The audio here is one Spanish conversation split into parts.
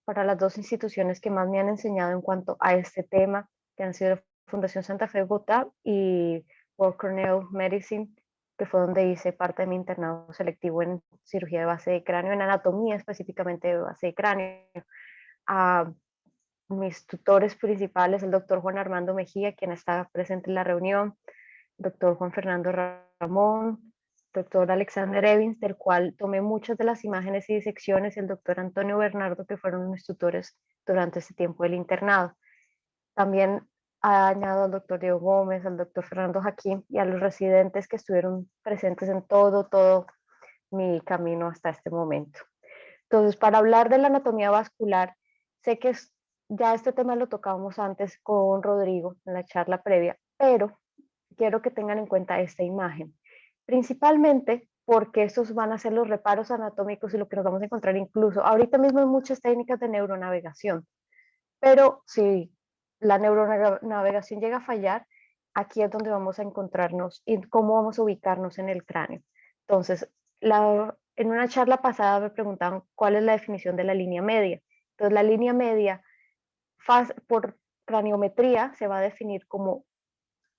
para las dos instituciones que más me han enseñado en cuanto a este tema, que han sido la Fundación Santa Fe de Bogotá y Weill Cornell Medicine, que fue donde hice parte de mi internado selectivo en cirugía de base de cráneo, en anatomía específicamente de base de cráneo. A mis tutores principales, el doctor Juan Armando Mejía, quien está presente en la reunión, doctor Juan Fernando Ramón, doctor Alexander Evans, del cual tomé muchas de las imágenes y disecciones, y el doctor Antonio Bernardo, que fueron mis tutores durante ese tiempo del internado. También añado al doctor Diego Gómez, al doctor Fernando Jaquín y a los residentes que estuvieron presentes en todo mi camino hasta este momento. Entonces, para hablar de la anatomía vascular, sé que ya este tema lo tocábamos antes con Rodrigo en la charla previa, pero quiero que tengan en cuenta esta imagen, principalmente porque estos van a ser los reparos anatómicos y lo que nos vamos a encontrar incluso ahorita mismo en muchas técnicas de neuronavegación, pero si la neuronavegación llega a fallar, aquí es donde vamos a encontrarnos y cómo vamos a ubicarnos en el cráneo. Entonces, en una charla pasada me preguntaban cuál es la definición de la línea media. Entonces, la línea media por craniometría se va a definir como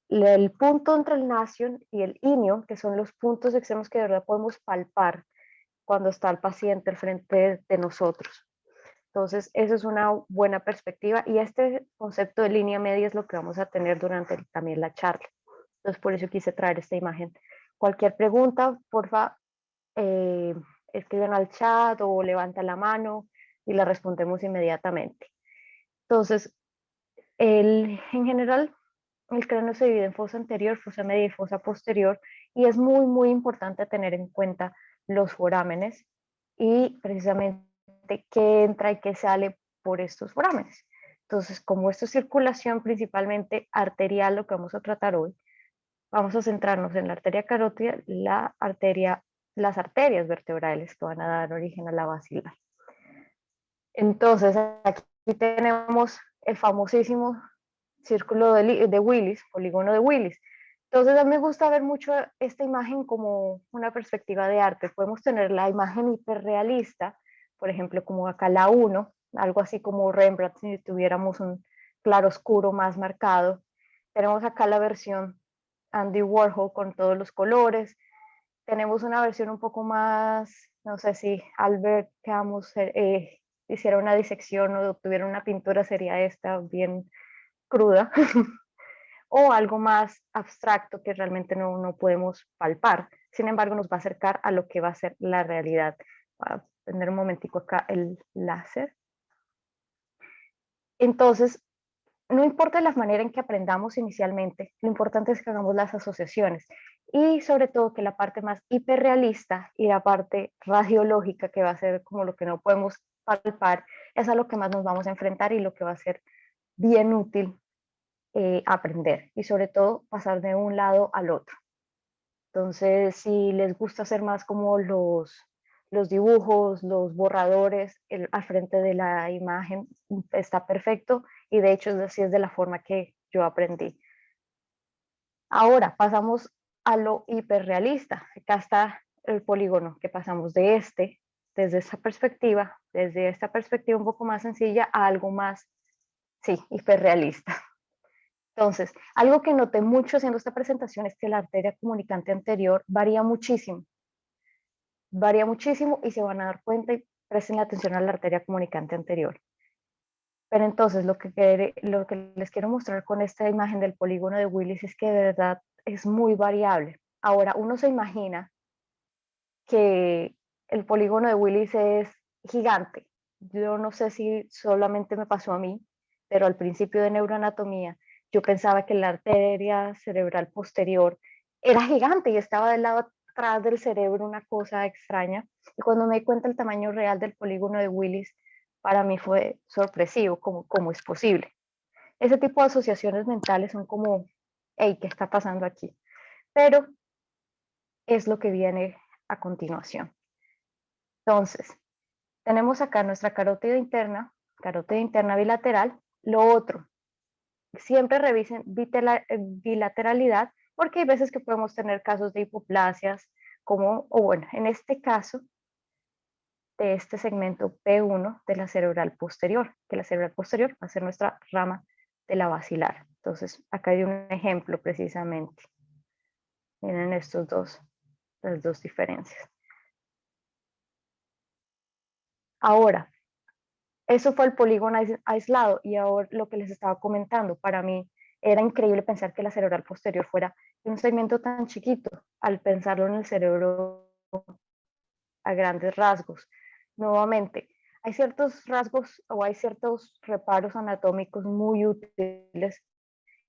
el punto entre el nasion y el inion, que son los puntos extremos que de verdad podemos palpar cuando está el paciente al frente de nosotros. Entonces, eso es una buena perspectiva y este concepto de línea media es lo que vamos a tener durante también la charla. Entonces, por eso quise traer esta imagen. Cualquier pregunta, porfa, escriban al chat o levanten la mano y la respondemos inmediatamente. Entonces, en general, el cráneo se divide en fosa anterior, fosa media y fosa posterior, y es muy importante tener en cuenta los forámenes y precisamente qué entra y qué sale por estos forámenes. Entonces, como esto es circulación principalmente arterial, lo que vamos a tratar hoy, vamos a centrarnos en la arteria carótida, las arterias vertebrales que van a dar origen a la basilar. Entonces, aquí tenemos el famosísimo círculo de Willis, polígono de Willis. Entonces a mí me gusta ver mucho esta imagen como una perspectiva de arte. Podemos tener la imagen hiperrealista, por ejemplo, como acá la 1, algo así como Rembrandt, si tuviéramos un claroscuro más marcado. Tenemos acá la versión Andy Warhol con todos los colores. Tenemos una versión un poco más, no sé si Albert Camus hiciera una disección o tuviera una pintura, sería esta bien cruda, o algo más abstracto que realmente no podemos palpar. Sin embargo, nos va a acercar a lo que va a ser la realidad. Voy a prender un momentico acá el láser. Entonces, no importa la manera en que aprendamos inicialmente, lo importante es que hagamos las asociaciones y sobre todo que la parte más hiperrealista y la parte radiológica, que va a ser como lo que no podemos palpar, es a lo que más nos vamos a enfrentar y lo que va a ser bien útil aprender y sobre todo pasar de un lado al otro. Entonces, si les gusta hacer más como los dibujos, los borradores al frente de la imagen, está perfecto y de hecho así es de la forma que yo aprendí. Ahora pasamos a lo hiperrealista. Acá está el polígono que pasamos desde esta perspectiva un poco más sencilla a algo más, sí, hiperrealista. Entonces, algo que noté mucho haciendo esta presentación es que la arteria comunicante anterior varía muchísimo y se van a dar cuenta y presten atención a la arteria comunicante anterior. Pero entonces lo que les quiero mostrar con esta imagen del polígono de Willis es que de verdad es muy variable. Ahora, uno se imagina que el polígono de Willis es gigante. Yo no sé si solamente me pasó a mí, pero al principio de neuroanatomía yo pensaba que la arteria cerebral posterior era gigante y estaba del lado atrás del cerebro, una cosa extraña. Y cuando me di cuenta el tamaño real del polígono de Willis, para mí fue sorpresivo, cómo es posible. Ese tipo de asociaciones mentales son como, hey, ¿qué está pasando aquí? Pero es lo que viene a continuación. Entonces, tenemos acá nuestra carótida interna bilateral. Lo otro, siempre revisen bilateralidad, porque hay veces que podemos tener casos de hipoplasias, como, o bueno, en este caso, de este segmento P1 de la cerebral posterior, que la cerebral posterior va a ser nuestra rama de la basilar. Entonces, acá hay un ejemplo precisamente. Miren las dos diferencias. Ahora, eso fue el polígono aislado y ahora lo que les estaba comentando, para mí era increíble pensar que la cerebral posterior fuera un segmento tan chiquito, al pensarlo en el cerebro a grandes rasgos. Nuevamente, hay ciertos rasgos o hay ciertos reparos anatómicos muy útiles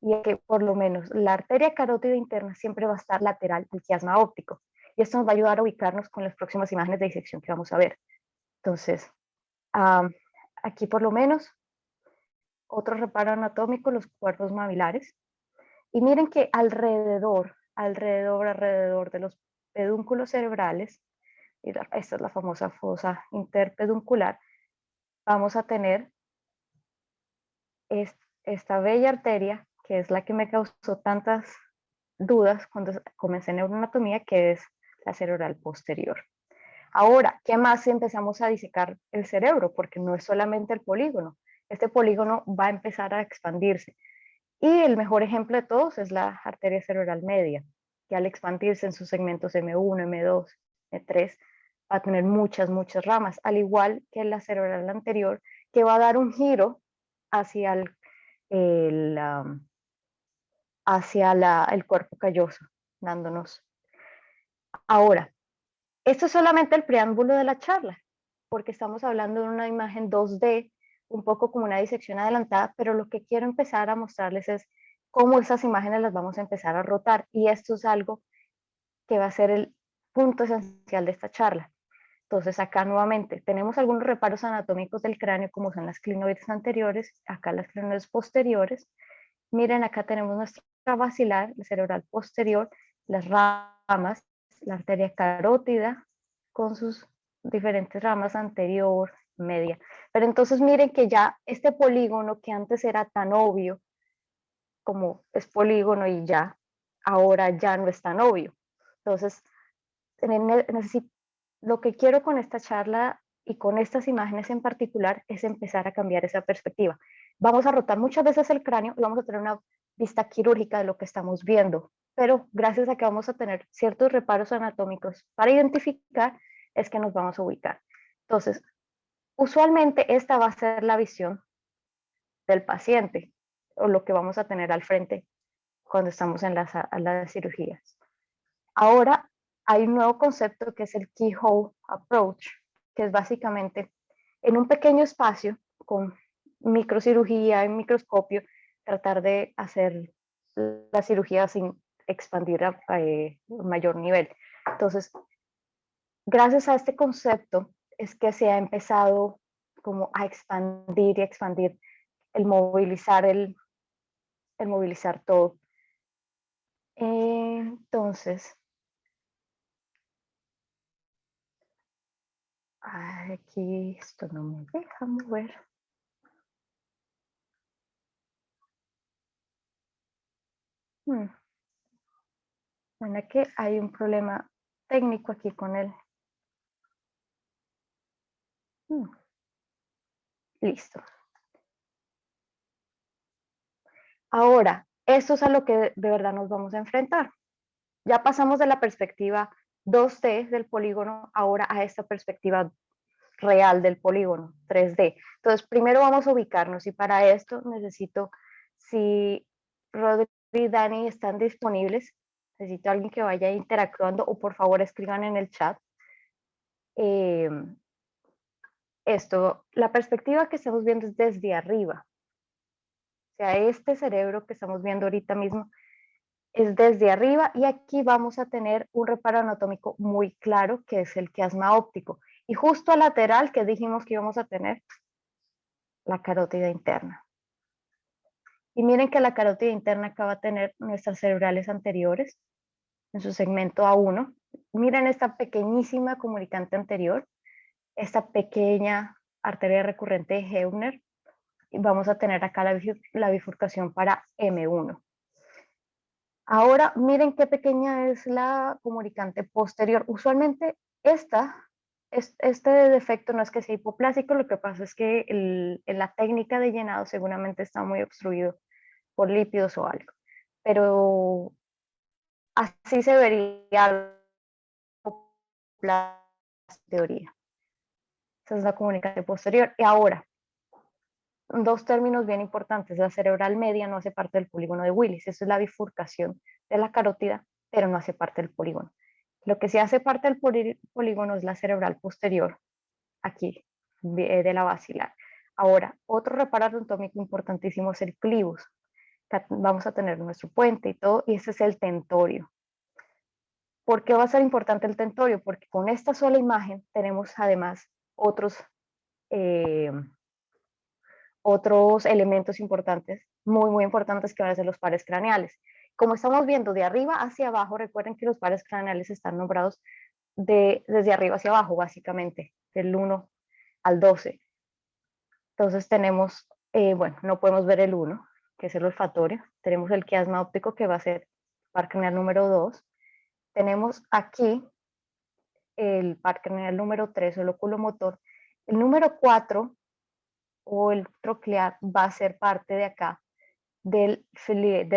y es que por lo menos la arteria carótida interna siempre va a estar lateral al quiasma óptico y esto nos va a ayudar a ubicarnos con las próximas imágenes de disección que vamos a ver. Entonces, aquí por lo menos otro reparo anatómico, los cuerpos maxilares. Y miren que alrededor de los pedúnculos cerebrales, esta es la famosa fosa interpeduncular, vamos a tener esta bella arteria, que es la que me causó tantas dudas cuando comencé en neuroanatomía, que es la cerebral posterior. Ahora, ¿qué más si empezamos a disecar el cerebro? Porque no es solamente el polígono. Este polígono va a empezar a expandirse. Y el mejor ejemplo de todos es la arteria cerebral media, que al expandirse en sus segmentos M1, M2, M3, va a tener muchas ramas, al igual que la cerebral anterior, que va a dar un giro hacia el, el cuerpo calloso, dándonos. Ahora, esto es solamente el preámbulo de la charla, porque estamos hablando de una imagen 2D, un poco como una disección adelantada, pero lo que quiero empezar a mostrarles es cómo esas imágenes las vamos a empezar a rotar, y esto es algo que va a ser el punto esencial de esta charla. Entonces acá nuevamente tenemos algunos reparos anatómicos del cráneo, como son las clinoides anteriores, acá las clinoides posteriores. Miren, acá tenemos nuestra basilar, la cerebral posterior, las ramas, la arteria carótida con sus diferentes ramas anterior, media. Pero entonces miren que ya este polígono que antes era tan obvio, como es polígono y ya, ahora ya no es tan obvio. Entonces, lo que quiero con esta charla y con estas imágenes en particular es empezar a cambiar esa perspectiva. Vamos a rotar muchas veces el cráneo y vamos a tener una vista quirúrgica de lo que estamos viendo, pero gracias a que vamos a tener ciertos reparos anatómicos para identificar, es que nos vamos a ubicar. Entonces, usualmente esta va a ser la visión del paciente o lo que vamos a tener al frente cuando estamos en las cirugías. Ahora hay un nuevo concepto que es el keyhole approach, que es básicamente en un pequeño espacio con microcirugía y microscopio, tratar de hacer la cirugía sin expandir a mayor nivel. Entonces, gracias a este concepto es que se ha empezado como a expandir y expandir el movilizar, el movilizar todo. Entonces, aquí esto no me deja mover. Bueno, que hay un problema técnico aquí con él. Listo. Ahora, esto es a lo que de verdad nos vamos a enfrentar. Ya pasamos de la perspectiva 2D del polígono ahora a esta perspectiva real del polígono 3D. Entonces, primero vamos a ubicarnos y para esto necesito, si Rodri y Dani están disponibles, necesito a alguien que vaya interactuando o por favor escriban en el chat. La perspectiva que estamos viendo es desde arriba. O sea, este cerebro que estamos viendo ahorita mismo es desde arriba y aquí vamos a tener un reparo anatómico muy claro que es el quiasma óptico. Y justo al lateral que dijimos que íbamos a tener la carótida interna. Y miren que la carótida interna acá va a tener nuestras cerebrales anteriores en su segmento A1. Miren esta pequeñísima comunicante anterior, esta pequeña arteria recurrente de Heubner. Y vamos a tener acá la bifurcación para M1. Ahora miren qué pequeña es la comunicante posterior. Usualmente esta Este defecto no es que sea hipoplásico, lo que pasa es que la técnica de llenado seguramente está muy obstruido por lípidos o algo, pero así se vería la teoría. Esa es la comunicación posterior. Y ahora, dos términos bien importantes. La cerebral media no hace parte del polígono de Willis. Eso es la bifurcación de la carótida, pero no hace parte del polígono. Lo que sí hace parte del polígono es la cerebral posterior, aquí, de la basilar. Ahora, otro reparo anatómico importantísimo es el clivus. Vamos a tener nuestro puente y todo, y ese es el tentorio. ¿Por qué va a ser importante el tentorio? Porque con esta sola imagen tenemos además otros eh, otros elementos importantes, muy importantes, que van a ser los pares craneales. Como estamos viendo de arriba hacia abajo, recuerden que los pares craneales están nombrados desde arriba hacia abajo, básicamente, del 1 al 12. Entonces tenemos, bueno, no podemos ver el 1, que es el olfatorio. Tenemos el quiasma óptico, que va a ser par craneal número 2. Tenemos aquí el par craneal número 3, el oculomotor. El número 4 o el troclear va a ser parte de acá del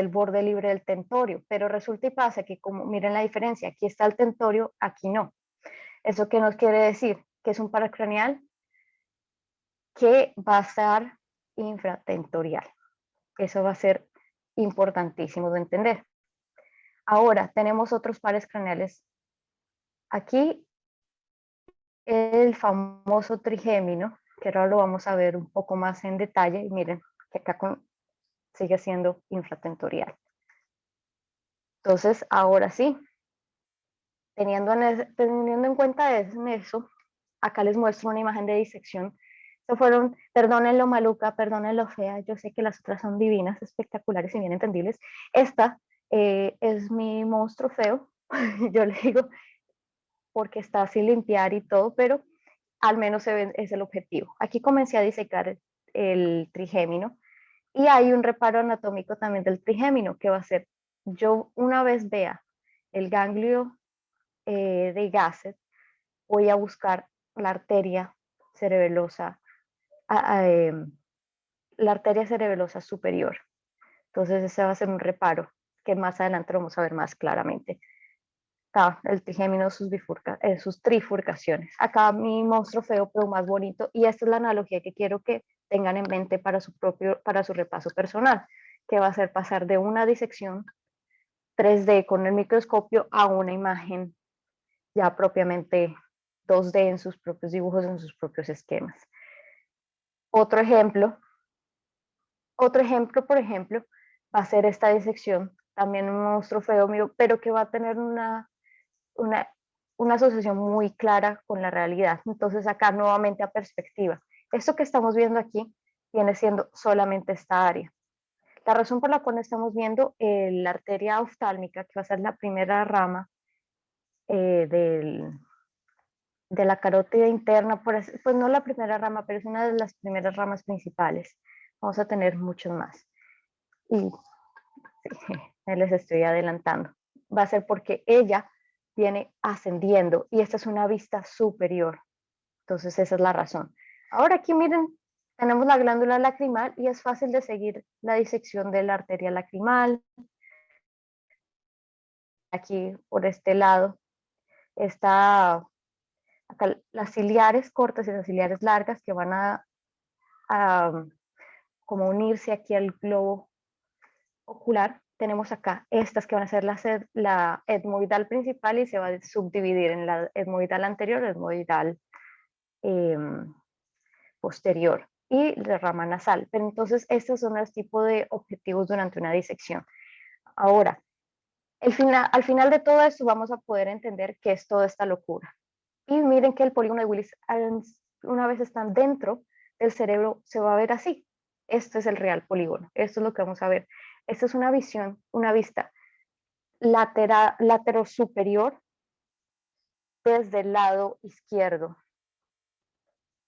borde libre del tentorio, pero resulta y pasa que, como miren la diferencia, aquí está el tentorio, aquí no. ¿Eso qué nos quiere decir? Que es un paracraneal que va a estar infratentorial. Eso va a ser importantísimo de entender. Ahora, tenemos otros pares craneales. Aquí el famoso trigémino, que ahora lo vamos a ver un poco más en detalle, y miren que acá sigue siendo infratentorial. Entonces, ahora sí, teniendo en cuenta eso, acá les muestro una imagen de disección. Estos fueron, perdonen lo maluca, perdonen lo fea, yo sé que las otras son divinas, espectaculares y bien entendibles. Esta es mi monstruo feo, yo le digo, porque está sin limpiar y todo, pero al menos es el objetivo. Aquí comencé a disecar el trigémino, y hay un reparo anatómico también del trigémino, que va a ser, yo una vez vea el ganglio de Gasset, voy a buscar la arteria cerebelosa, la arteria cerebelosa superior. Entonces ese va a ser un reparo que más adelante lo vamos a ver más claramente. Acá el trigémino, sus trifurcaciones. Acá mi monstruo feo, pero más bonito. Y esta es la analogía que quiero que tengan en mente para su repaso personal, que va a ser pasar de una disección 3D con el microscopio a una imagen ya propiamente 2D en sus propios dibujos, en sus propios esquemas. Otro ejemplo, por ejemplo, va a ser esta disección, también un monstruo feo, pero que va a tener una, una asociación muy clara con la realidad. Entonces acá nuevamente a perspectiva. Esto que estamos viendo aquí viene siendo solamente esta área. La razón por la cual estamos viendo la arteria oftálmica, que va a ser la primera rama de la carótida interna, pues no la primera rama, pero es una de las primeras ramas principales. Vamos a tener muchos más. Y sí, les estoy adelantando. Va a ser porque ella viene ascendiendo y esta es una vista superior. Entonces esa es la razón. Ahora aquí miren, tenemos la glándula lacrimal y es fácil de seguir la disección de la arteria lacrimal. Aquí por este lado está acá las ciliares cortas y las ciliares largas, que van a como unirse aquí al globo ocular. Tenemos acá estas que van a ser la etmoidal principal, y se va a subdividir en la etmoidal anterior, etmoidal eh, posterior y la rama nasal. Pero entonces estos son los tipos de objetivos durante una disección. Ahora, al final de todo esto vamos a poder entender qué es toda esta locura. Y miren que el polígono de Willis, una vez están dentro del cerebro, se va a ver así. Este es el real polígono. Esto es lo que vamos a ver. Esta es una visión, una vista lateral superior desde el lado izquierdo.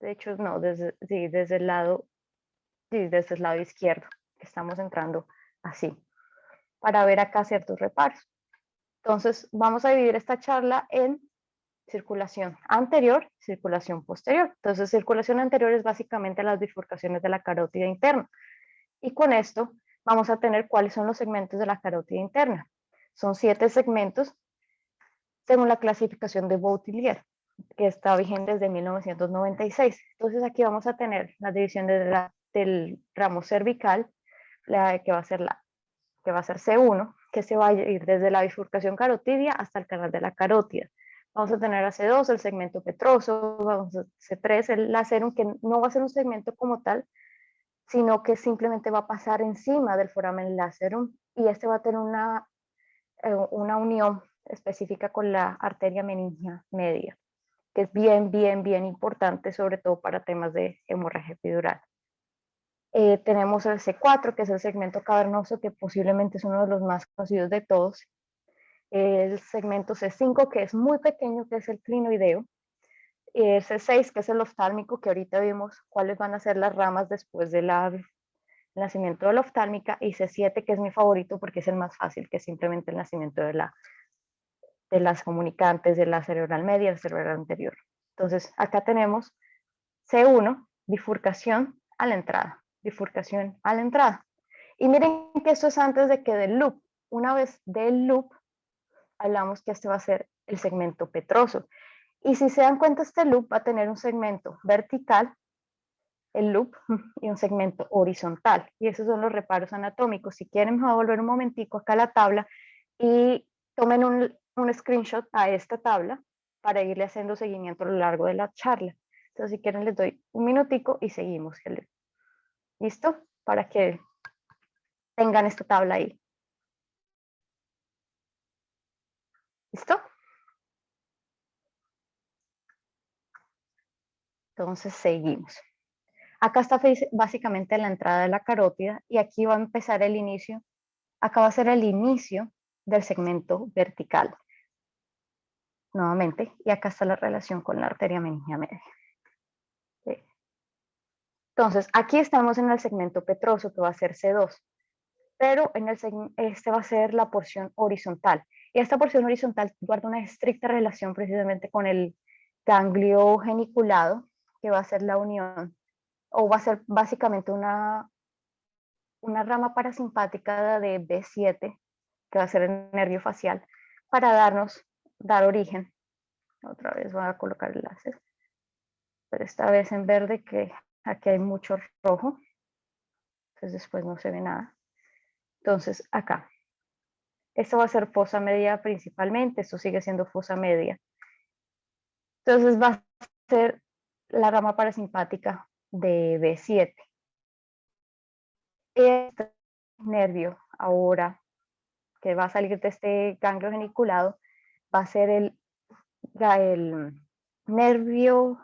De hecho, no, desde el lado, sí, desde el lado izquierdo. Estamos entrando así, para ver acá ciertos reparos. Entonces, vamos a dividir esta charla en circulación anterior, circulación posterior. Entonces, circulación anterior es básicamente las bifurcaciones de la carótida interna. Y con esto vamos a tener cuáles son los segmentos de la carótida interna. Son 7 segmentos según la clasificación de Boutillier, que está vigente desde 1996. Entonces aquí vamos a tener las divisiones del ramo cervical, que va a ser C1, que se va a ir desde la bifurcación carotidia hasta el canal de la carótida. Vamos a tener a C2, el segmento petroso, vamos a C3, el lacerum, que no va a ser un segmento como tal, sino que simplemente va a pasar encima del foramen lacerum y este va a tener una unión específica con la arteria meningia media, que es bien importante, sobre todo para temas de hemorragia epidural. Tenemos el C4, que es el segmento cavernoso, que posiblemente es uno de los más conocidos de todos. El segmento C5, que es muy pequeño, que es el clinoideo. El C6, que es el oftálmico, que ahorita vimos cuáles van a ser las ramas después del nacimiento de la oftálmica. Y C7, que es mi favorito porque es el más fácil, que es simplemente el nacimiento de las comunicantes de la cerebral media y la cerebral anterior. Entonces, acá tenemos C1, bifurcación a la entrada, bifurcación a la entrada. Y miren que esto es antes de que del loop. Una vez del loop, hablamos que este va a ser el segmento petroso. Y si se dan cuenta, este loop va a tener un segmento vertical, el loop, y un segmento horizontal. Y esos son los reparos anatómicos. Si quieren, me voy a volver un momentico acá a la tabla y tomen un screenshot a esta tabla para irle haciendo seguimiento a lo largo de la charla. Entonces, si quieren, les doy un minutico y seguimos. ¿Listo? Para que tengan esta tabla ahí. ¿Listo? Entonces, seguimos. Acá está básicamente la entrada de la carótida y aquí va a empezar el inicio. Acá va a ser el inicio del segmento vertical. Nuevamente, y acá está la relación con la arteria meningia media. ¿Sí? Entonces, aquí estamos en el segmento petroso, que va a ser C2, pero este va a ser la porción horizontal. Y esta porción horizontal guarda una estricta relación precisamente con el ganglio geniculado, que va a ser la unión, o va a ser básicamente una rama parasimpática de B7, que va a ser el nervio facial, para dar origen. Otra vez voy a colocar el láser, pero esta vez en verde, que aquí hay mucho rojo, entonces después no se ve nada. Entonces acá, esto va a ser fosa media principalmente, esto sigue siendo fosa media. Entonces va a ser la rama parasimpática de B7. Este nervio ahora que va a salir de este ganglio geniculado va a ser el nervio,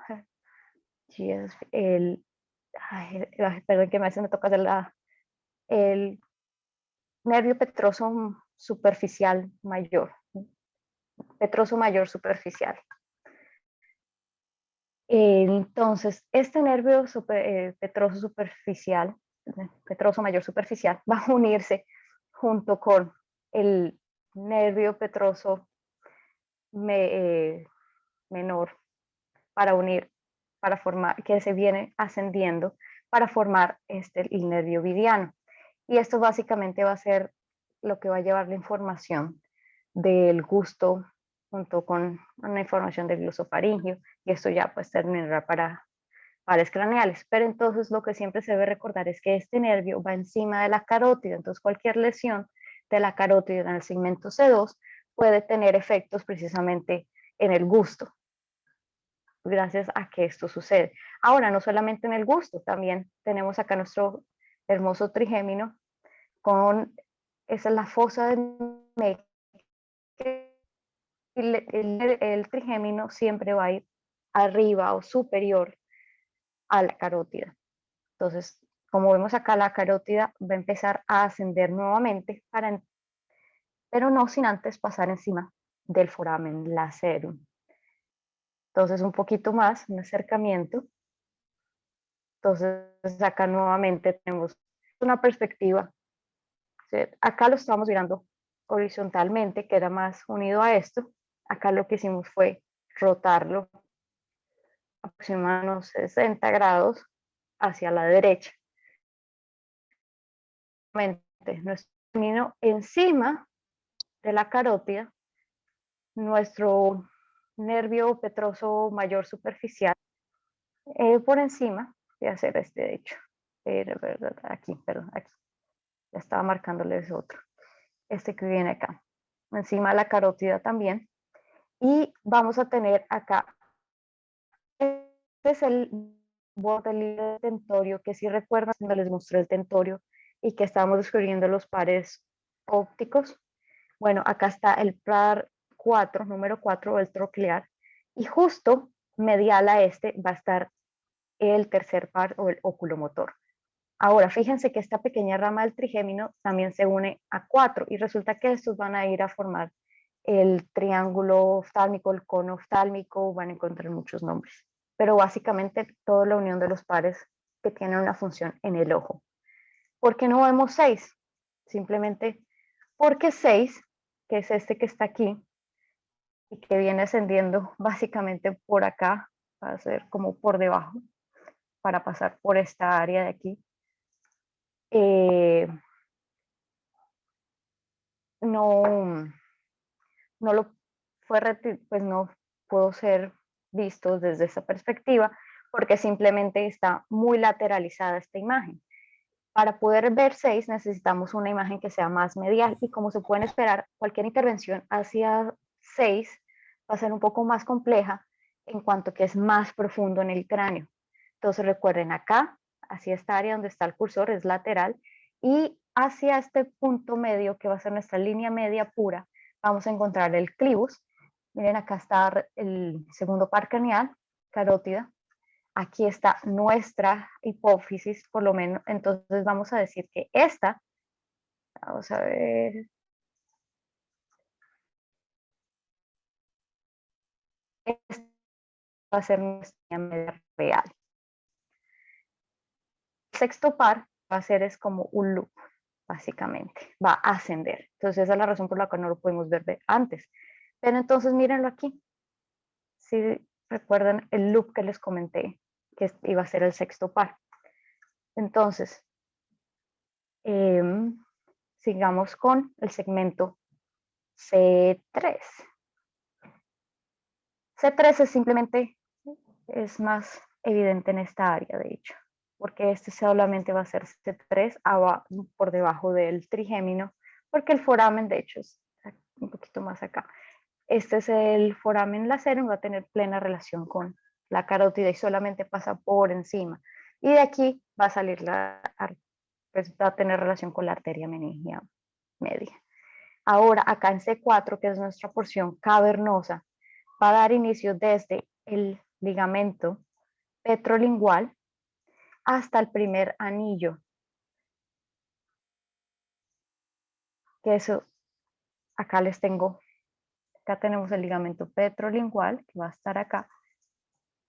perdón que me toca hacer el nervio petroso superficial mayor, petroso mayor superficial. Entonces, este nervio petroso superficial, petroso mayor superficial, va a unirse junto con el nervio petroso menor para formar, que se viene ascendiendo para formar el nervio vidiano. Y esto básicamente va a ser lo que va a llevar la información del gusto junto con una información del glosofaringio, y esto ya pues terminará para pares craneales. Pero entonces lo que siempre se debe recordar es que este nervio va encima de la carótida, entonces cualquier lesión de la carótida en el segmento C2 puede tener efectos precisamente en el gusto, gracias a que esto sucede. Ahora, no solamente en el gusto, también tenemos acá nuestro hermoso trigémino esa es la fosa de Mecke. El trigémino siempre va a ir arriba o superior a la carótida. Entonces, como vemos acá, la carótida va a empezar a ascender nuevamente, pero no sin antes pasar encima del foramen lacerum. Entonces, un poquito más, un acercamiento. Entonces, acá nuevamente tenemos una perspectiva. Acá lo estamos mirando horizontalmente, que era más unido a esto. Acá lo que hicimos fue rotarlo aproximadamente unos 60 grados hacia la derecha. Nuestro camino encima de la carótida, nuestro nervio petroso mayor superficial, por encima, voy a hacer este de hecho, aquí, perdón, aquí, ya estaba marcándoles otro, este que viene acá, encima de la carótida también, y vamos a tener acá, este es el borde libre del tentorio, que si recuerdan cuando les mostré el tentorio y que estábamos descubriendo los pares ópticos. Bueno, acá está el par 4, número 4, el troclear, y justo medial a este va a estar el tercer par o el oculomotor. Ahora, fíjense que esta pequeña rama del trigémino también se une a 4 y resulta que estos van a ir a formar el triángulo oftálmico, el cono oftálmico, van a encontrar muchos nombres, pero básicamente toda la unión de los pares que tienen una función en el ojo. ¿Por qué no vemos 6? Simplemente porque 6, que es este que está aquí y que viene ascendiendo básicamente por acá, va a ser como por debajo, para pasar por esta área de aquí, no, no lo fue, pues no pudo ser visto desde esa perspectiva porque simplemente está muy lateralizada esta imagen. Para poder ver 6 necesitamos una imagen que sea más medial y como se pueden esperar, cualquier intervención hacia 6 va a ser un poco más compleja en cuanto que es más profundo en el cráneo. Entonces recuerden acá, hacia esta área donde está el cursor es lateral y hacia este punto medio que va a ser nuestra línea media pura, vamos a encontrar el clivus. Miren, acá está el segundo par craneal, carótida. Aquí está nuestra hipófisis, por lo menos. Entonces vamos a decir que esta, vamos a ver, esta va a ser nuestra media real. El sexto par va a ser es como un loop, básicamente, va a ascender. Entonces esa es la razón por la cual no lo pudimos ver antes. Pero entonces mírenlo aquí. Si recuerdan el loop que les comenté, que iba a ser el sexto par. Entonces, sigamos con el segmento C3. C3 es simplemente, es más evidente en esta área, de hecho, porque este solamente va a ser C3 por debajo del trigémino, porque el foramen, de hecho, es un poquito más acá. Este es el foramen lacerum, va a tener plena relación con la carótida y solamente pasa por encima. Y de aquí va a salir pues va a tener relación con la arteria meningia media. Ahora, acá en C4, que es nuestra porción cavernosa, va a dar inicio desde el ligamento petrolingual hasta el primer anillo, que eso, acá les tengo, acá tenemos el ligamento petrolingual, que va a estar acá,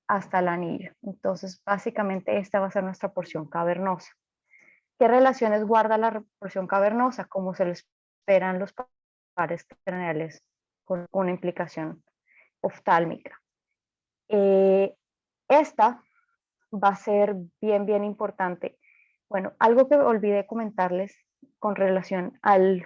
hasta el anillo. Entonces, básicamente esta va a ser nuestra porción cavernosa. ¿Qué relaciones guarda la porción cavernosa? Como se lo esperan los pares craneales con una implicación oftálmica. Esta va a ser bien importante. Bueno, algo que olvidé comentarles con relación al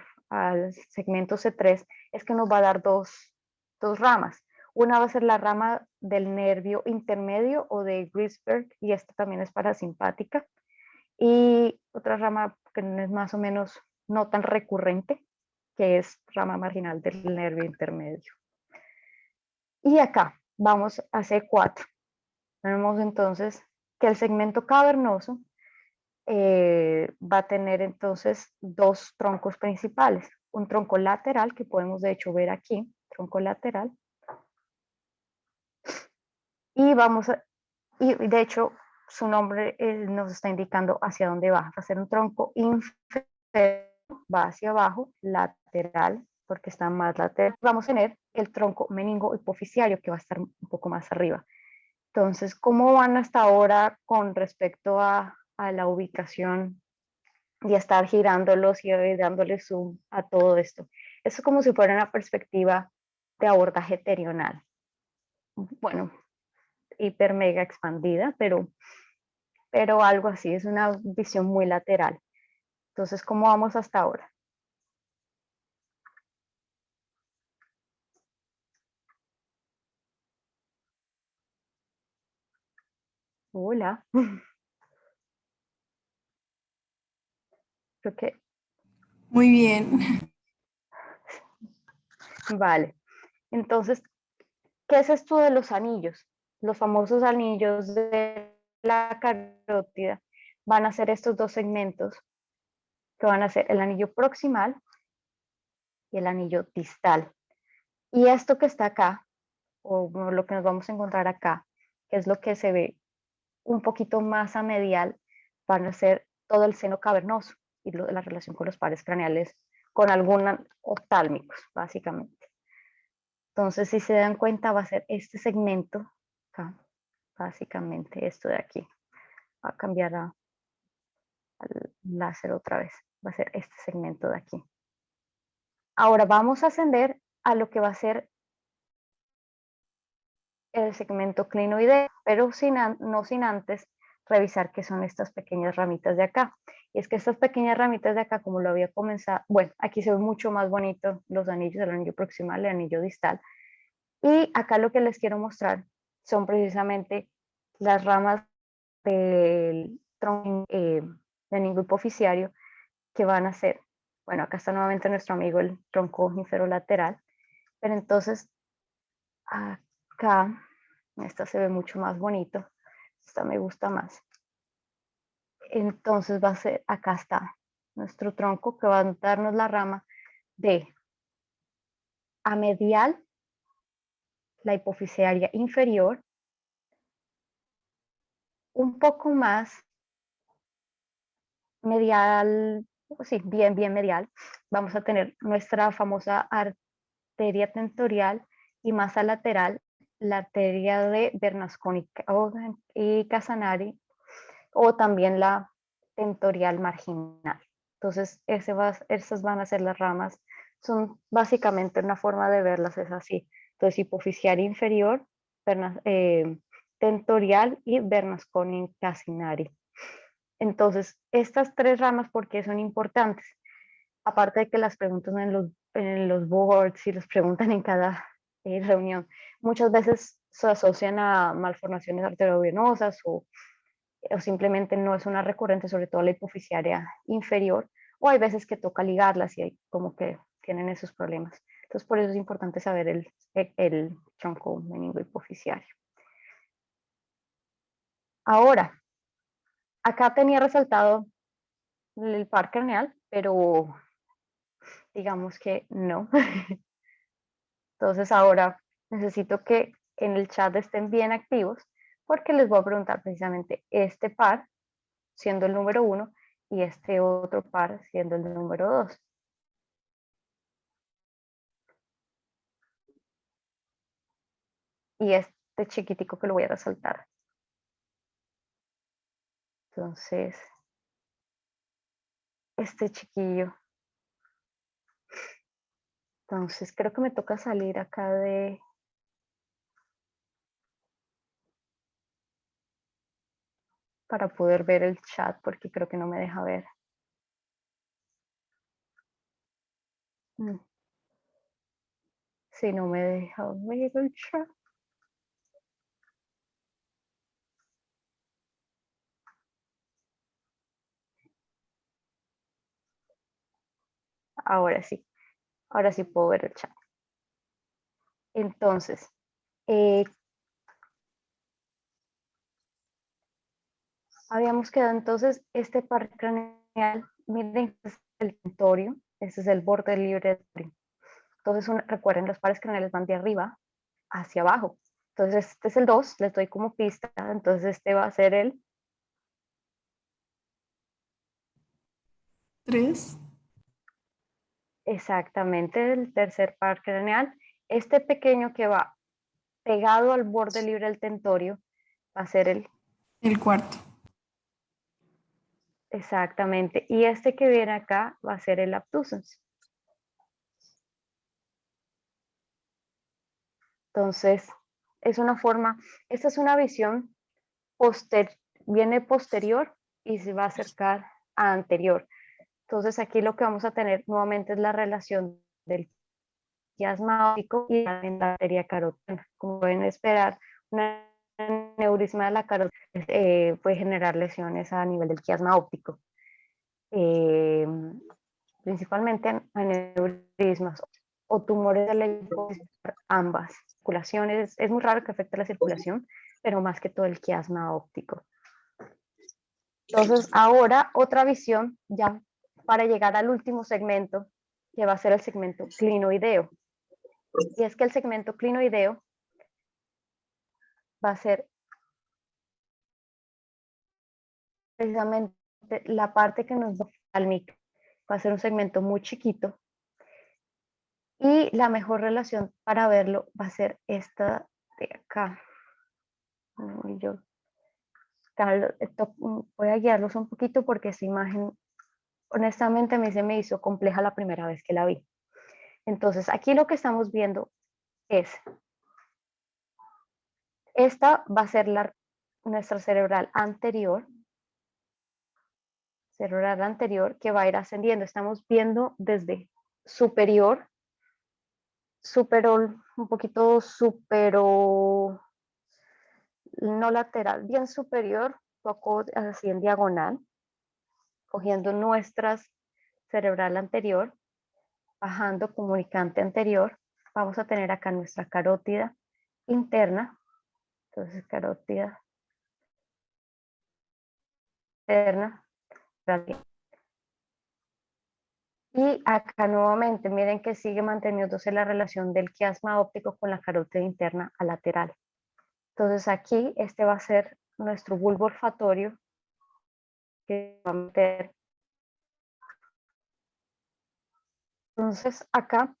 segmento C3 es que nos va a dar dos ramas. Una va a ser la rama del nervio intermedio o de Grisberg, y esta también es parasimpática. Y otra rama que es más o menos no tan recurrente, que es rama marginal del nervio intermedio. Y acá vamos a C4. Tenemos entonces que el segmento cavernoso va a tener entonces dos troncos principales. Un tronco lateral, que podemos de hecho ver aquí, tronco lateral. Y de hecho su nombre nos está indicando hacia dónde va. Va a ser un tronco inferior, va hacia abajo, lateral, porque está más lateral. Vamos a tener el tronco meningo hipofisiario, que va a estar un poco más arriba. Entonces, ¿cómo van hasta ahora con respecto a la ubicación y a estar girándolos y dándole zoom a todo esto? Eso es como si fuera una perspectiva de abordaje terional. bueno, hiper mega expandida, pero algo así, es una visión muy lateral. Entonces, ¿cómo vamos hasta ahora? Hola, creo que, Muy bien. vale. Entonces, ¿qué es esto de los anillos? Los famosos anillos de la carótida van a ser estos dos segmentos que van a ser el anillo proximal y el anillo distal. Y esto que está acá, o lo que nos vamos a encontrar acá, que es lo que se ve un poquito más a medial, van a ser todo el seno cavernoso y la relación con los pares craneales, con algunos oftálmicos, básicamente. Entonces, si se dan cuenta, va a ser este segmento acá, básicamente esto de aquí. Va a cambiar al láser otra vez. Va a ser este segmento de aquí. Ahora vamos a ascender a lo que va a ser el segmento clinoideo, pero no sin antes revisar qué son estas pequeñas ramitas de acá. Y es que estas pequeñas ramitas de acá, como lo había comenzado, bueno, aquí se ve mucho más bonito los anillos, el anillo proximal, el anillo distal. Y acá lo que les quiero mostrar son precisamente las ramas del tronco meningo hipoficiario que van a ser, bueno, acá está nuevamente nuestro amigo el tronco inferolateral, pero entonces acá, esta se ve mucho más bonito, esta me gusta más. Entonces va a ser, acá está nuestro tronco que va a darnos la rama de a medial, la hipoficiaria inferior, un poco más medial, sí, bien medial. Vamos a tener nuestra famosa arteria tentorial y más al lateral la arteria de Bernasconi y Casanari o también la tentorial marginal. Entonces, esas van a ser las ramas. Son básicamente una forma de verlas, es así. Entonces, hipoficial inferior, tentorial y Bernasconi Casinari. Entonces, estas tres ramas, ¿por qué son importantes? Aparte de que las preguntan en los boards y los preguntan en cada reunión, muchas veces se asocian a malformaciones arteriovenosas o simplemente no es una recurrente, sobre todo la hipoficiaria inferior, o hay veces que toca ligarlas y hay como que tienen esos problemas. Entonces, por eso es importante saber el tronco meningo hipoficiario. Ahora, acá tenía resaltado el par craneal, pero digamos que no. Entonces, ahora necesito que en el chat estén bien activos porque les voy a preguntar precisamente este par siendo el número 1 y este otro par siendo el número 2. Y este chiquitico que lo voy a resaltar. Entonces, este chiquillo. Entonces, creo que me toca salir acá para poder ver el chat porque creo que no me deja ver. Si no me deja ver el chat. Ahora sí puedo ver el chat. Entonces, habíamos quedado entonces este par craneal, miren, este es el tentorio, este es el borde libre. Entonces, recuerden, los pares craneales van de arriba hacia abajo. Entonces, este es el 2, les doy como pista, entonces este va a ser el 3. exactamente el tercer par craneal. Este pequeño que va pegado al borde libre del tentorio va a ser el El cuarto. exactamente. Y este que viene acá va a ser el abducens. Entonces, es una forma, esta es una visión viene posterior y se va a acercar a anterior. Entonces aquí lo que vamos a tener nuevamente es la relación del quiasma óptico y la arteria carotina. Como pueden esperar, un aneurisma de la carótida puede generar lesiones a nivel del quiasma óptico. Principalmente aneurismas o tumores de la hipófisis, ambas circulaciones. Es muy raro que afecte la circulación, pero más que todo el quiasma óptico. Entonces, ahora otra visión ya para llegar al último segmento, que va a ser el segmento clinoideo. Y es que el segmento clinoideo va a ser precisamente la parte que nos va al micro. Va a ser un segmento muy chiquito. Y la mejor relación para verlo va a ser esta de acá. Yo voy a guiarlos un poquito porque esta imagen, honestamente, a mí se me hizo compleja la primera vez que la vi. Entonces, aquí lo que estamos viendo es, esta va a ser nuestra cerebral anterior, que va a ir ascendiendo. Estamos viendo desde superior, un poquito supero, no lateral, bien superior, poco así en diagonal, cogiendo nuestras cerebral anterior, bajando comunicante anterior, vamos a tener acá nuestra carótida interna, entonces carótida interna, y acá nuevamente, miren que sigue manteniéndose la relación del quiasma óptico con la carótida interna a lateral. Entonces aquí este va a ser nuestro bulbo olfatorio que va a meter. Entonces acá,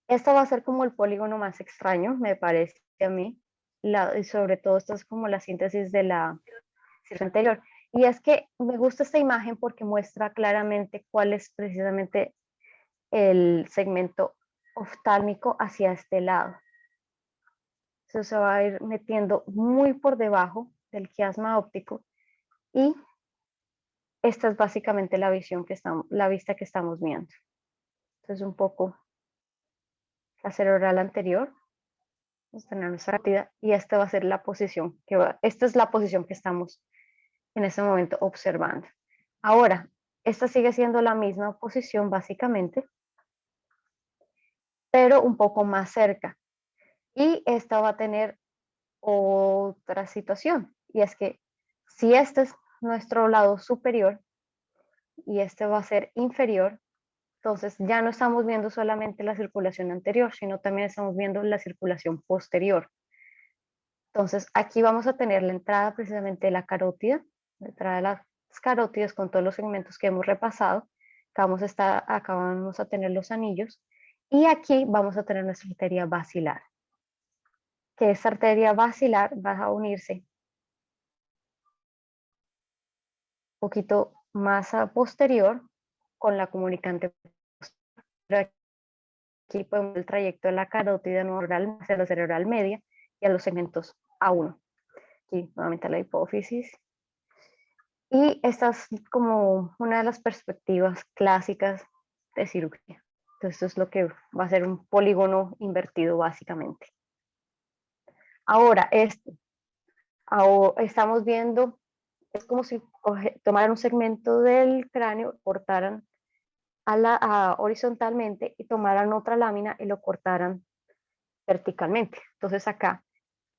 esto va a ser como el polígono más extraño, me parece a mí, y sobre todo esto es como la síntesis de la cirugía anterior. Y es que me gusta esta imagen porque muestra claramente cuál es precisamente el segmento oftálmico hacia este lado. Eso se va a ir metiendo muy por debajo del quiasma óptico y esta es básicamente la vista que estamos viendo. Entonces un poco la cerebral anterior, vamos a tener nuestra partida y esta va a ser la posición esta es la posición que estamos en este momento observando. Ahora, esta sigue siendo la misma posición básicamente, pero un poco más cerca. Y esta va a tener otra situación, y es que si este es nuestro lado superior y este va a ser inferior, entonces ya no estamos viendo solamente la circulación anterior, sino también estamos viendo la circulación posterior. Entonces aquí vamos a tener la entrada precisamente de la carótida, la entrada de las carótidas con todos los segmentos que hemos repasado. Acá vamos a tener los anillos y aquí vamos a tener nuestra arteria basilar, que esta arteria basilar va a unirse un poquito más a posterior con la comunicante posterior. Aquí podemos ver el trayecto de la carótida neural hacia la cerebral media y a los segmentos A1. Aquí nuevamente la hipófisis. Y esta es como una de las perspectivas clásicas de cirugía. Entonces esto es lo que va a ser un polígono invertido básicamente. Ahora, estamos viendo, es como si tomaran un segmento del cráneo, cortaran horizontalmente y tomaran otra lámina y lo cortaran verticalmente. Entonces acá,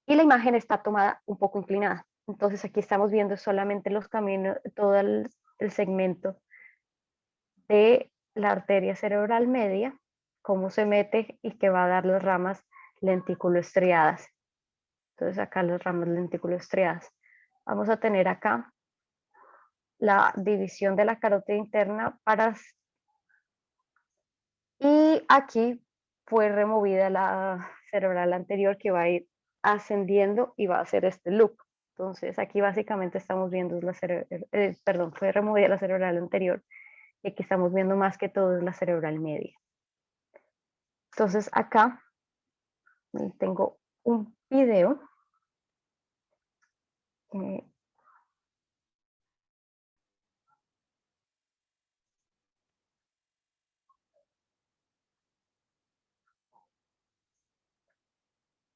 y la imagen está tomada un poco inclinada. Entonces aquí estamos viendo solamente los caminos, todo el segmento de la arteria cerebral media, cómo se mete y que va a dar las ramas lentículo-estriadas. Entonces acá las ramas lentículo-estriadas. Vamos a tener acá la división de la carótida interna y aquí fue removida la cerebral anterior que va a ir ascendiendo y va a hacer este loop. Entonces aquí básicamente estamos viendo fue removida la cerebral anterior y aquí estamos viendo más que todo es la cerebral media. Entonces acá tengo un video.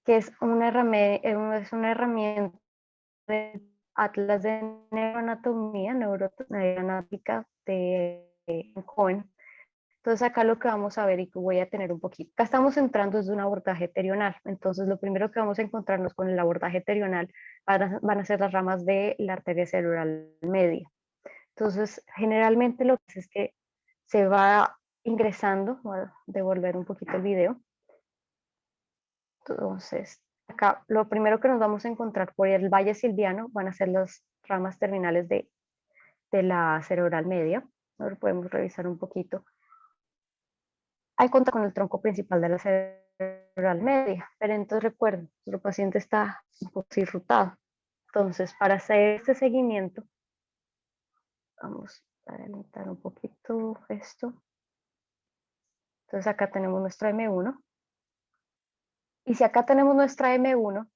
Que es una herramienta de Atlas de Neuroanatomía, Neuronáutica de Cohen. Entonces acá lo que vamos a ver y que voy a tener un poquito. Acá estamos entrando desde un abordaje terional. Entonces lo primero que vamos a encontrarnos con el abordaje terional van a ser las ramas de la arteria cerebral media. Entonces generalmente lo que es que se va ingresando, voy a devolver un poquito el video. Entonces acá lo primero que nos vamos a encontrar por el valle silviano van a ser las ramas terminales de la cerebral media. Ahora podemos revisar un poquito. Hay contacto con el tronco principal de la cerebral media, pero entonces recuerden, nuestro paciente está un poco irritado. Entonces, para hacer este seguimiento, vamos a adelantar un poquito esto. Entonces acá tenemos nuestra M1. Y si acá tenemos nuestra M1,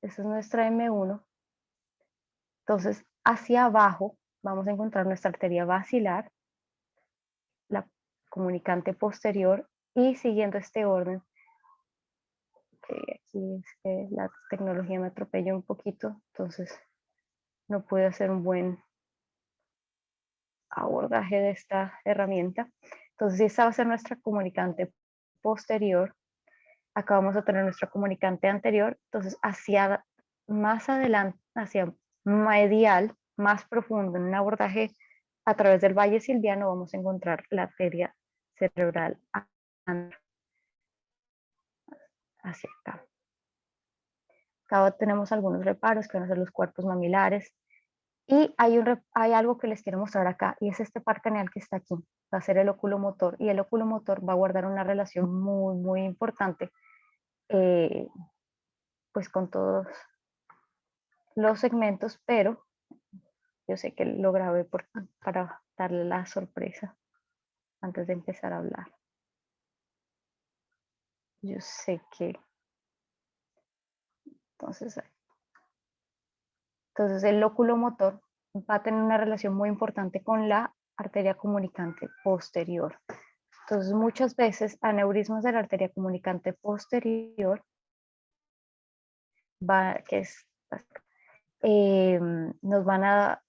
esa es nuestra M1, entonces hacia abajo vamos a encontrar nuestra arteria basilar, la comunicante posterior, y siguiendo este orden, aquí es que la tecnología me atropella un poquito, entonces no puedo hacer un buen abordaje de esta herramienta. Entonces, esta va a ser nuestra comunicante posterior. Acá vamos a tener nuestra comunicante anterior. Entonces, hacia más adelante, hacia medial, más profundo, en un abordaje a través del valle silviano, vamos a encontrar la arteria cerebral hacia acá. Acá tenemos algunos reparos que van a ser los cuerpos mamilares. Y hay algo que les quiero mostrar acá, y es este par craneal que está aquí. Va a ser el oculomotor, y el oculomotor va a guardar una relación muy, muy importante pues con todos los segmentos, pero yo sé que lo grabé para darle la sorpresa antes de empezar a hablar. Yo sé que entonces el oculomotor va a tener una relación muy importante con la arteria comunicante posterior. Entonces, muchas veces aneurismas de la arteria comunicante posterior, nos van a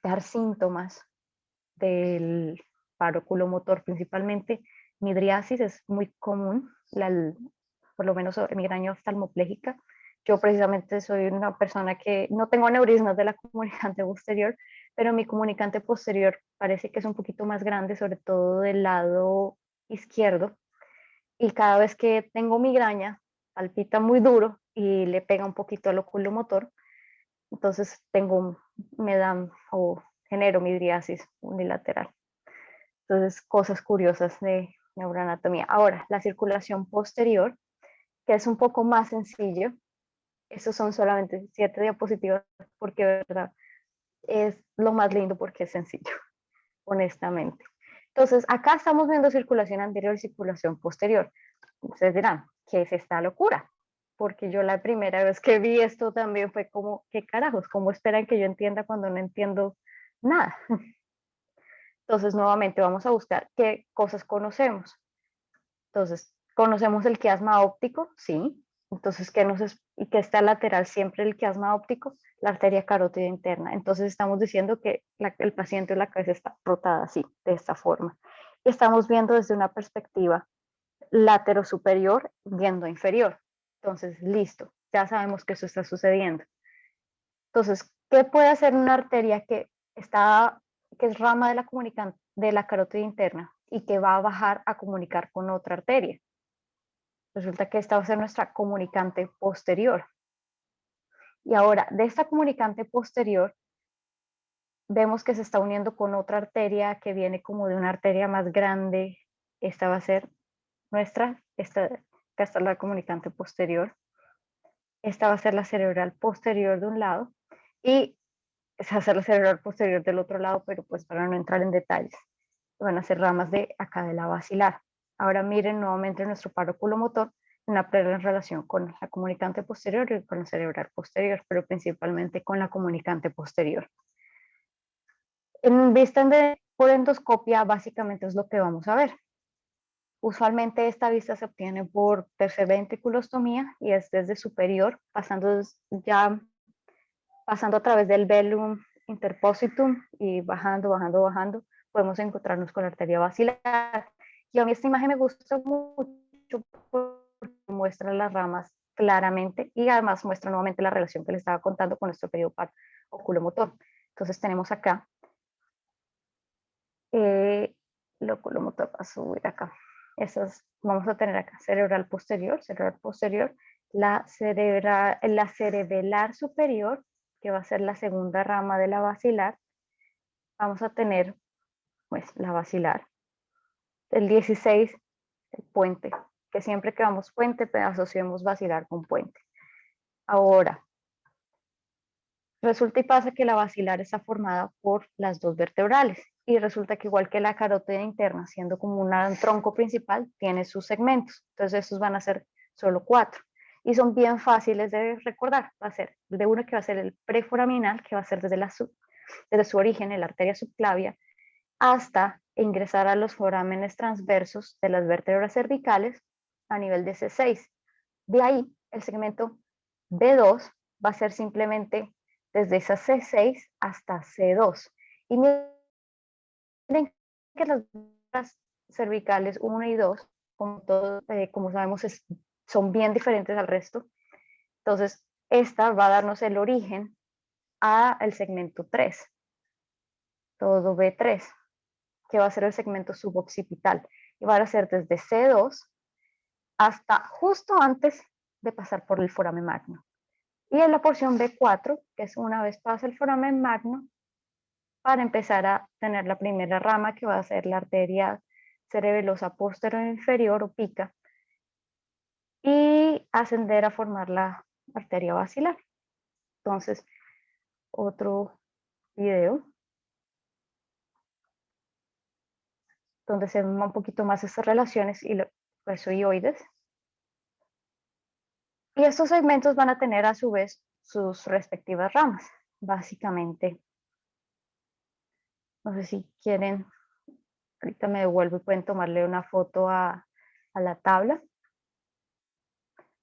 dar síntomas del paro oculomotor, principalmente midriasis, es muy común, por lo menos migraña oftalmoplégica. Yo precisamente soy una persona que no tengo aneurismas de la comunicante posterior, pero mi comunicante posterior parece que es un poquito más grande, sobre todo del lado izquierdo, y cada vez que tengo migraña palpita muy duro y le pega un poquito al oculomotor, entonces me dan o genero midriasis unilateral. Entonces, cosas curiosas de neuroanatomía. Ahora, la circulación posterior, que es un poco más sencillo. Esos son solamente 7 diapositivas porque, de verdad, es lo más lindo porque es sencillo, honestamente. Entonces, acá estamos viendo circulación anterior y circulación posterior. Ustedes dirán, ¿qué es esta locura? Porque yo la primera vez que vi esto también fue como, ¿qué carajos? ¿Cómo esperan que yo entienda cuando no entiendo nada? Entonces, nuevamente vamos a buscar qué cosas conocemos. Entonces, conocemos el quiasma óptico, sí. Entonces, ¿y qué está lateral siempre el quiasma óptico? La arteria carótida interna. Entonces, estamos diciendo que el paciente o la cabeza está rotada así, de esta forma. Y estamos viendo desde una perspectiva látero superior, viendo inferior. Entonces, listo, ya sabemos que eso está sucediendo. Entonces, ¿qué puede hacer una arteria que es rama de la carótida interna y que va a bajar a comunicar con otra arteria? Resulta que esta va a ser nuestra comunicante posterior. Y ahora, de esta comunicante posterior, vemos que se está uniendo con otra arteria que viene como de una arteria más grande. Esta va a ser acá está la comunicante posterior. Esta va a ser la cerebral posterior de un lado y esa va a ser la cerebral posterior del otro lado, pero pues para no entrar en detalles. van a ser ramas de acá de la basilar. Ahora miren nuevamente nuestro paro oculomotor, una en relación con la comunicante posterior y con la cerebral posterior, pero principalmente con la comunicante posterior. En vista por endoscopia, básicamente es lo que vamos a ver. Usualmente esta vista se obtiene por tercer ventriculostomía y es desde superior, pasando a través del velum interpositum y bajando, bajando, bajando, podemos encontrarnos con la arteria basilar. Y a mí esta imagen me gusta mucho porque muestra las ramas claramente y además muestra nuevamente la relación que les estaba contando con nuestro periodo oculomotor. Entonces tenemos acá el oculomotor, va a subir acá. Vamos a tener acá cerebral posterior, la cerebelar superior, que va a ser la segunda rama de la basilar. Vamos a tener pues la basilar. El 16, el puente, que siempre que vamos puente, pues, asociamos basilar con puente. Ahora, resulta y pasa que la basilar está formada por las dos vertebrales y resulta que igual que la carótida interna, siendo como un tronco principal, tiene sus segmentos. Entonces estos van a ser solo 4 y son bien fáciles de recordar. Va a ser de uno que va a ser el preforaminal, que va a ser desde su origen en la arteria subclavia hasta ingresar a los forámenes transversos de las vértebras cervicales a nivel de C6. De ahí el segmento B2 va a ser simplemente desde esa C6 hasta C2. Y miren que las cervicales 1 y 2, como sabemos, son bien diferentes al resto. Entonces, esta va a darnos el origen al segmento 3, todo B3, que va a ser el segmento suboccipital. Y va a ser desde C2 hasta justo antes de pasar por el foramen magno. Y en la porción B4, que es una vez pasa el foramen magno, para empezar a tener la primera rama, que va a ser la arteria cerebelosa posterior inferior o pica, y ascender a formar la arteria basilar. Entonces, otro video donde se ven un poquito más estas relaciones y los huesoioides. Y estos segmentos van a tener a su vez sus respectivas ramas, básicamente. No sé si quieren, ahorita me devuelvo y pueden tomarle una foto a la tabla.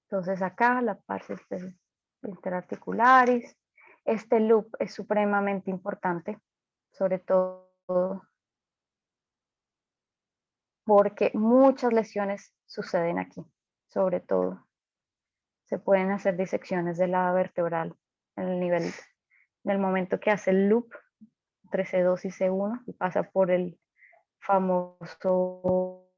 Entonces acá la parte interarticularis. Este loop es supremamente importante, sobre todo porque muchas lesiones suceden aquí, sobre todo. Se pueden hacer disecciones de la vertebral en el nivel, en el momento que hace el loop entre C2 y C1 y pasa por el famoso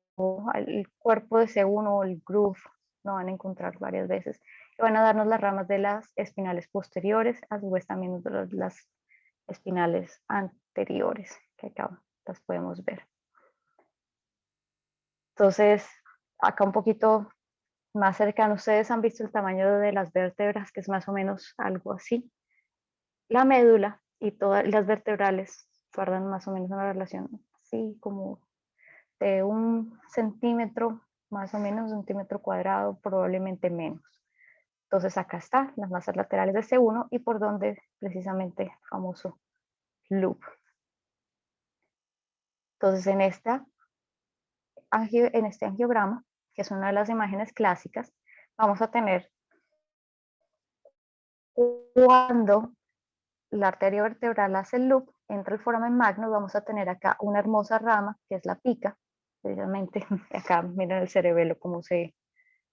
el cuerpo de C1 o el groove, lo van a encontrar varias veces. Y van a darnos las ramas de las espinales posteriores, a su vez también las espinales anteriores, que acá las podemos ver. Entonces, acá un poquito más cercano, ustedes han visto el tamaño de las vértebras, que es más o menos algo así. La médula y todas las vertebrales guardan más o menos una relación así como de 1 centímetro, más o menos, 1 centímetro cuadrado, probablemente menos. Entonces acá está las masas laterales de C1 y por donde precisamente famoso loop. Entonces en este angiograma, que es una de las imágenes clásicas, vamos a tener cuando la arteria vertebral hace el loop, entra el foramen magno, vamos a tener acá una hermosa rama, que es la pica, precisamente acá miren el cerebelo como se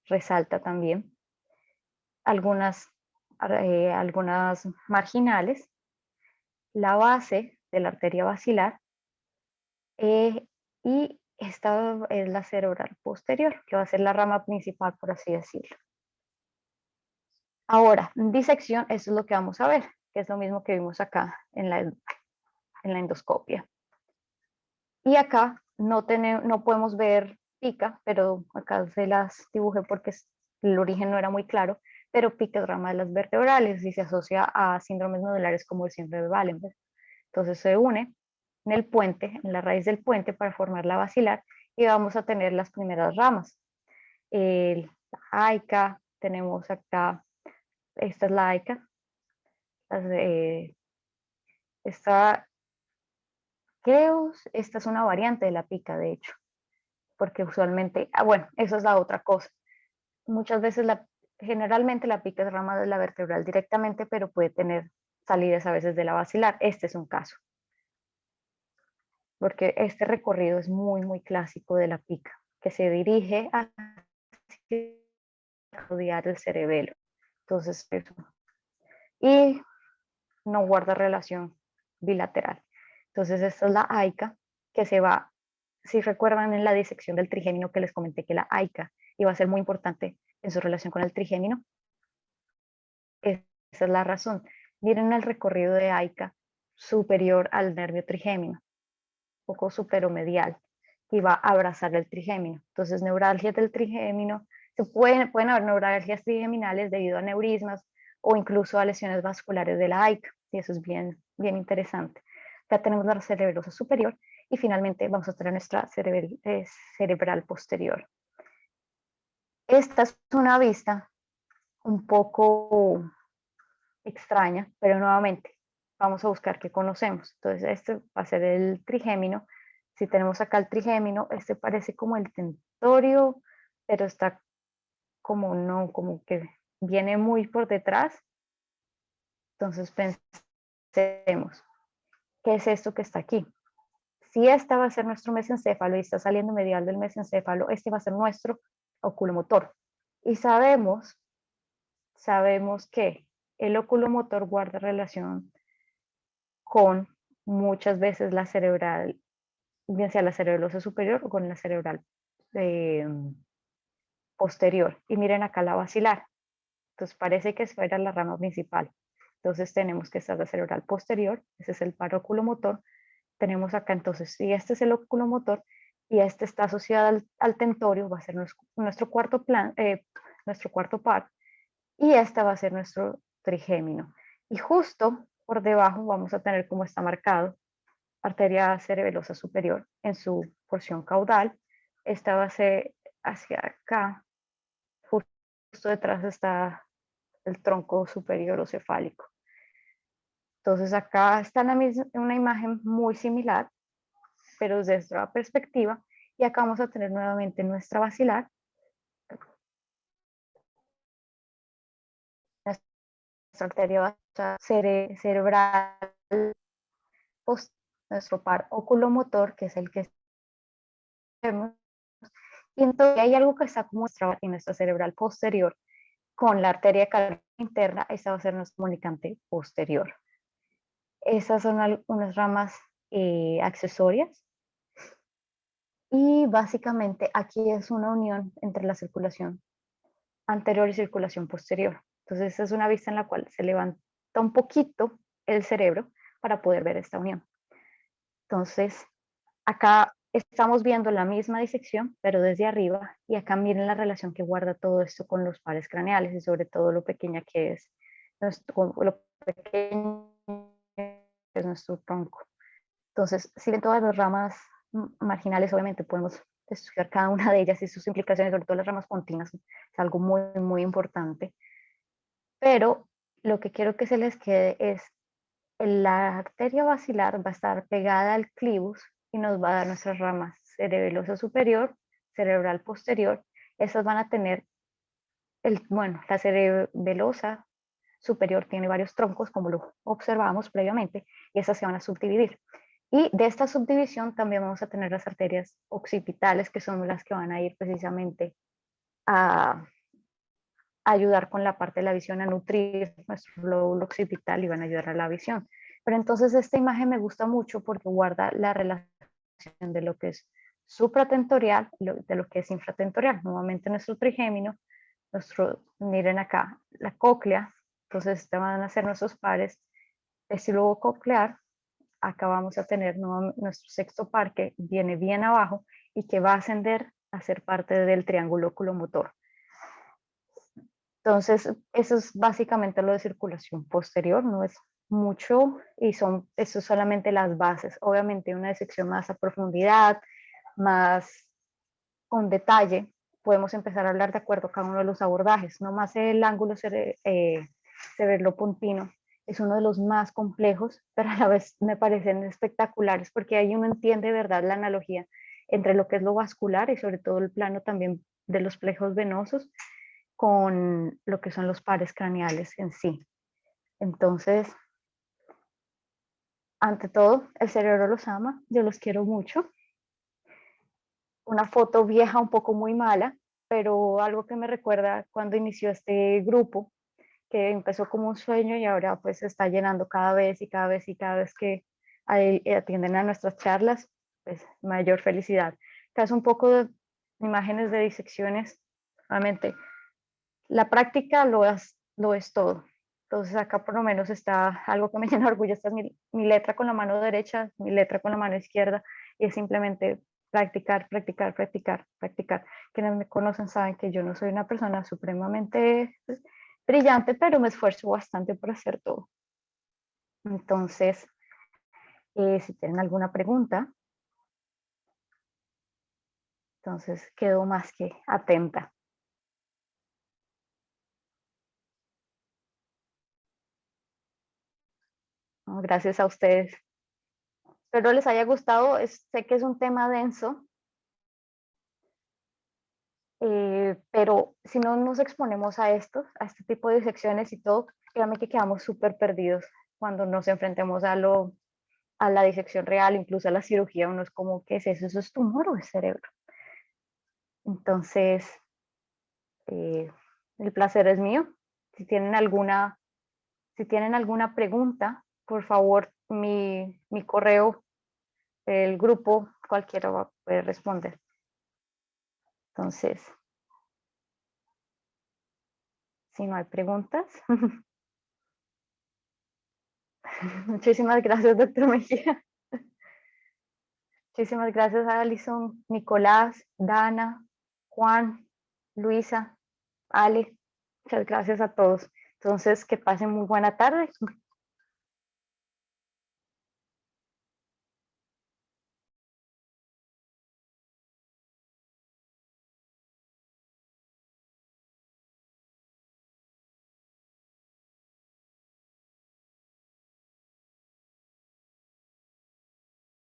resalta también. Algunas marginales, la base de la arteria basilar y esta es la cerebral posterior, que va a ser la rama principal, por así decirlo. Ahora, disección, eso es lo que vamos a ver, que es lo mismo que vimos acá en la endoscopia. Y acá no podemos ver pica, pero acá se las dibujé porque el origen no era muy claro, pero pica es rama de las vertebrales y se asocia a síndromes nodulares como el síndrome de Wallenberg. Entonces se une en el puente, en la raíz del puente para formar la basilar y vamos a tener las primeras ramas. La aica, tenemos acá, esta es la aica, esta, creo, esta es una variante de la pica, de hecho, porque usualmente, bueno, eso es la otra cosa. Muchas veces, generalmente la pica es rama de la vertebral directamente, pero puede tener salidas a veces de la basilar. Este es un caso, porque este recorrido es muy, muy clásico de la pica, que se dirige a rodear el cerebelo. Entonces, eso. Y no guarda relación bilateral. Entonces, esta es la aica, que se va, si recuerdan en la disección del trigémino que les comenté que la aica iba a ser muy importante en su relación con el trigémino. Esa es la razón. Miren el recorrido de aica superior al nervio trigémino, un poco superomedial, y va a abrazar el trigémino. Entonces, neuralgias del trigémino, pueden haber neuralgias trigeminales debido a neurismas o incluso a lesiones vasculares de la aica, y eso es bien, bien interesante. Ya tenemos la cerebrosa superior y finalmente vamos a tener nuestra cerebral posterior. Esta es una vista un poco extraña, pero nuevamente vamos a buscar qué conocemos. Entonces, este va a ser el trigémino. Si tenemos acá el trigémino, este parece como el tentorio, pero está como no, como que viene muy por detrás. Entonces, pensemos, ¿qué es esto que está aquí? Si esta va a ser nuestro mesencéfalo y está saliendo medial del mesencéfalo, este va a ser nuestro oculomotor. Y sabemos que el oculomotor guarda relación con muchas veces la cerebral, bien sea la cerebelosa superior o con la cerebral posterior. Y miren acá la basilar. Entonces parece que fuera la rama principal. Entonces tenemos que estar la cerebral posterior, ese es el par oculomotor. Tenemos acá entonces, si este es el oculomotor y este está asociado al tentorio, va a ser nuestro cuarto nuestro cuarto par, y esta va a ser nuestro trigémino. Y justo por debajo vamos a tener, como está marcado, arteria cerebelosa superior en su porción caudal. Esta va a ser hacia acá, justo detrás está el tronco superior o cefálico. Entonces acá está una imagen muy similar, pero desde otra perspectiva, y acá vamos a tener nuevamente nuestra basilar, nuestra arteria cerebral, nuestro par oculomotor, que es el que vemos, y entonces hay algo que está como en nuestra cerebral posterior con la arteria carótida interna. Esta va a ser nuestro comunicante posterior. Esas son algunas ramas accesorias y básicamente aquí es una unión entre la circulación anterior y circulación posterior. Entonces esta es una vista en la cual se levanta un poquito el cerebro para poder ver esta unión. Entonces acá estamos viendo la misma disección, pero desde arriba, y acá miren la relación que guarda todo esto con los pares craneales y sobre todo lo pequeña que es lo pequeño que es nuestro tronco. Entonces, si ven todas las ramas marginales, obviamente podemos estudiar cada una de ellas y sus implicaciones, sobre todo las ramas pontinas, es algo muy, muy importante. Pero lo que quiero que se les quede es la arteria basilar va a estar pegada al clivus y nos va a dar nuestras ramas cerebelosa superior, cerebral posterior. Esas van a tener, la cerebelosa superior tiene varios troncos, como lo observamos previamente, y esas se van a subdividir. Y de esta subdivisión también vamos a tener las arterias occipitales, que son las que van a ir precisamente a ayudar con la parte de la visión, a nutrir nuestro lóbulo occipital y van a ayudar a la visión. Pero entonces esta imagen me gusta mucho porque guarda la relación de lo que es supratentorial y de lo que es infratentorial. Nuevamente nuestro trigémino, miren acá, la cóclea, entonces este van a ser nuestros pares estilobo coclear. Acá vamos a tener nuestro sexto par que viene bien abajo y que va a ascender a ser parte del triángulo oculomotor. Entonces, eso es básicamente lo de circulación posterior, no es mucho y esto es solamente las bases. Obviamente una disección más a profundidad, más con detalle, podemos empezar a hablar de acuerdo a cada uno de los abordajes. No más el ángulo cerebropontino es uno de los más complejos, pero a la vez me parecen espectaculares porque ahí uno entiende de verdad la analogía entre lo que es lo vascular y sobre todo el plano también de los plejos venosos con lo que son los pares craneales en sí. Entonces, ante todo, el cerebro los ama, yo los quiero mucho. Una foto vieja, un poco muy mala, pero algo que me recuerda cuando inició este grupo, que empezó como un sueño y ahora pues se está llenando cada vez y cada vez y cada vez que atienden a nuestras charlas, pues mayor felicidad. Acá es un poco de imágenes de disecciones, nuevamente, la práctica lo es todo. Entonces acá por lo menos está algo que me llena de orgullo, esta es mi letra con la mano derecha, mi letra con la mano izquierda, y es simplemente practicar, practicar, practicar, practicar. Quienes me conocen saben que yo no soy una persona supremamente pues, brillante, pero me esfuerzo bastante por hacer todo. Entonces, si tienen alguna pregunta, entonces quedo más que atenta. ¿No? Gracias a ustedes. Espero les haya gustado. Sé que es un tema denso, pero si no nos exponemos a este tipo de disecciones y todo, créanme que quedamos súper perdidos cuando nos enfrentemos a la disección real, incluso a la cirugía. Uno es como, ¿qué es eso? ¿Eso es tumor o es cerebro? Entonces, eh, el placer es mío. Si tienen alguna, si tienen alguna pregunta, por favor, mi correo, el grupo, cualquiera va a poder responder. Entonces, si no hay preguntas, muchísimas gracias, doctor Mejía. Muchísimas gracias a Alison, Nicolás, Dana, Juan, Luisa, Ale. Muchas gracias a todos. Entonces, que pasen muy buena tarde.